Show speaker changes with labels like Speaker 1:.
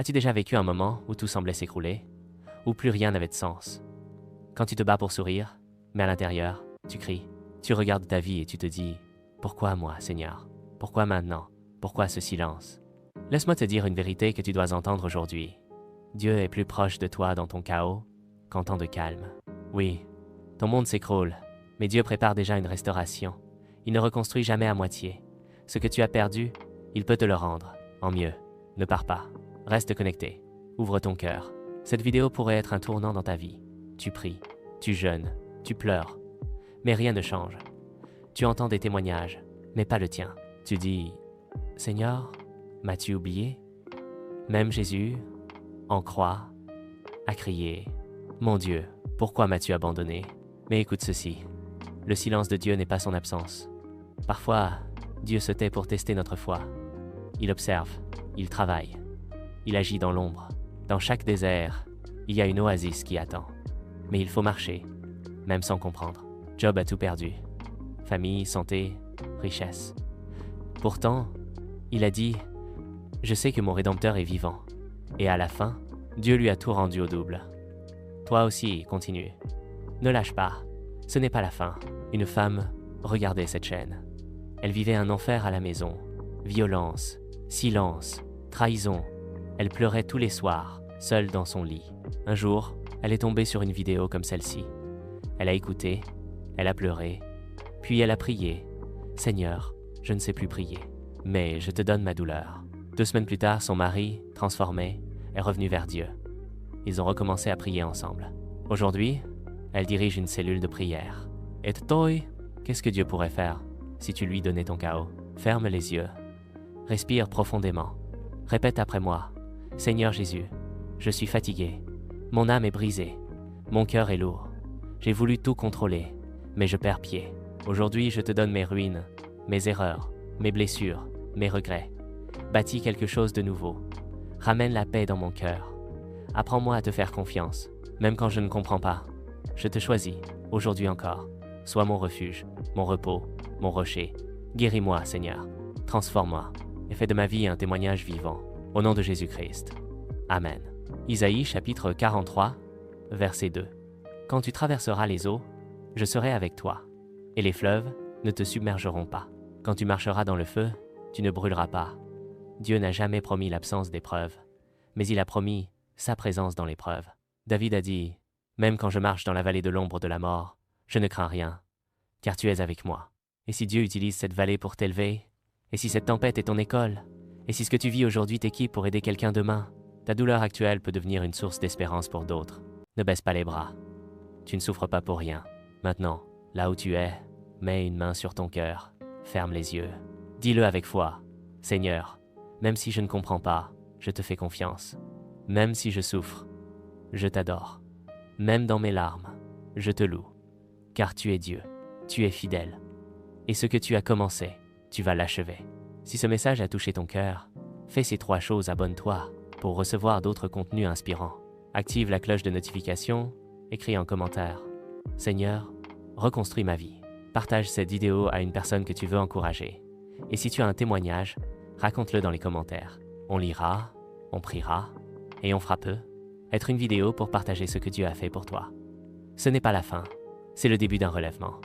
Speaker 1: As-tu déjà vécu un moment où tout semblait s'écrouler, où plus rien n'avait de sens? Quand tu te bats pour sourire, mais à l'intérieur, tu cries, tu regardes ta vie et tu te dis « Pourquoi moi, Seigneur? Pourquoi maintenant? Pourquoi ce silence ?» Laisse-moi te dire une vérité que tu dois entendre aujourd'hui. Dieu est plus proche de toi dans ton chaos qu'en temps de calme. Oui, ton monde s'écroule, mais Dieu prépare déjà une restauration. Il ne reconstruit jamais à moitié. Ce que tu as perdu, il peut te le rendre, en mieux. Ne pars pas, reste connecté, ouvre ton cœur. Cette vidéo pourrait être un tournant dans ta vie. Tu pries, tu jeûnes, tu pleures, mais rien ne change. Tu entends des témoignages, mais pas le tien. Tu dis « Seigneur, m'as-tu oublié ?» Même Jésus, en croix, a crié « Mon Dieu, pourquoi m'as-tu abandonné ?» Mais écoute ceci, le silence de Dieu n'est pas son absence. Parfois, Dieu se tait pour tester notre foi. Il observe, il travaille, il agit dans l'ombre. Dans chaque désert, il y a une oasis qui attend. Mais il faut marcher, même sans comprendre. Job a tout perdu. Famille, santé, richesse. Pourtant, il a dit « Je sais que mon Rédempteur est vivant. » Et à la fin, Dieu lui a tout rendu au double. Toi aussi, continue. Ne lâche pas. Ce n'est pas la fin. Une femme regardait cette chaîne. Elle vivait un enfer à la maison. Violence, silence, trahison. Elle pleurait tous les soirs, seule dans son lit. Un jour, elle est tombée sur une vidéo comme celle-ci. Elle a écouté, elle a pleuré, puis elle a prié. « Seigneur, je ne sais plus prier, mais je te donne ma douleur. » 2 semaines plus tard, son mari, transformé, est revenu vers Dieu. Ils ont recommencé à prier ensemble. Aujourd'hui, elle dirige une cellule de prière. Et toi, qu'est-ce que Dieu pourrait faire si tu lui donnais ton chaos? Ferme les yeux. Respire profondément. Répète après moi. Seigneur Jésus, je suis fatigué. Mon âme est brisée. Mon cœur est lourd. J'ai voulu tout contrôler, mais je perds pied. Aujourd'hui, je te donne mes ruines, mes erreurs, mes blessures, mes regrets. Bâtis quelque chose de nouveau. Ramène la paix dans mon cœur. Apprends-moi à te faire confiance, même quand je ne comprends pas. Je te choisis, aujourd'hui encore. Sois mon refuge, mon repos, mon rocher. Guéris-moi, Seigneur. Transforme-moi et fais de ma vie un témoignage vivant. Au nom de Jésus-Christ. Amen. Isaïe chapitre 43, verset 2. Quand tu traverseras les eaux, je serai avec toi, et les fleuves ne te submergeront pas. Quand tu marcheras dans le feu, tu ne brûleras pas. Dieu n'a jamais promis l'absence d'épreuves, mais il a promis sa présence dans l'épreuve. David a dit « Même quand je marche dans la vallée de l'ombre de la mort, je ne crains rien, car tu es avec moi. » Et si Dieu utilise cette vallée pour t'élever, et si cette tempête est ton école, et si ce que tu vis aujourd'hui t'équipe pour aider quelqu'un demain, ta douleur actuelle peut devenir une source d'espérance pour d'autres. Ne baisse pas les bras. Tu ne souffres pas pour rien. Maintenant, là où tu es, mets une main sur ton cœur. Ferme les yeux. Dis-le avec foi. Seigneur, même si je ne comprends pas, je te fais confiance. Même si je souffre, je t'adore. Même dans mes larmes, je te loue. Car tu es Dieu, tu es fidèle. Et ce que tu as commencé, tu vas l'achever. Si ce message a touché ton cœur, fais ces 3 choses, abonne-toi pour recevoir d'autres contenus inspirants. Active la cloche de notification, écris en commentaire. Seigneur, reconstruis ma vie. Partage cette vidéo à une personne que tu veux encourager. Et si tu as un témoignage, raconte-le dans les commentaires. On lira, on priera, et on fera peu. Être une vidéo pour partager ce que Dieu a fait pour toi. Ce n'est pas la fin, c'est le début d'un relèvement.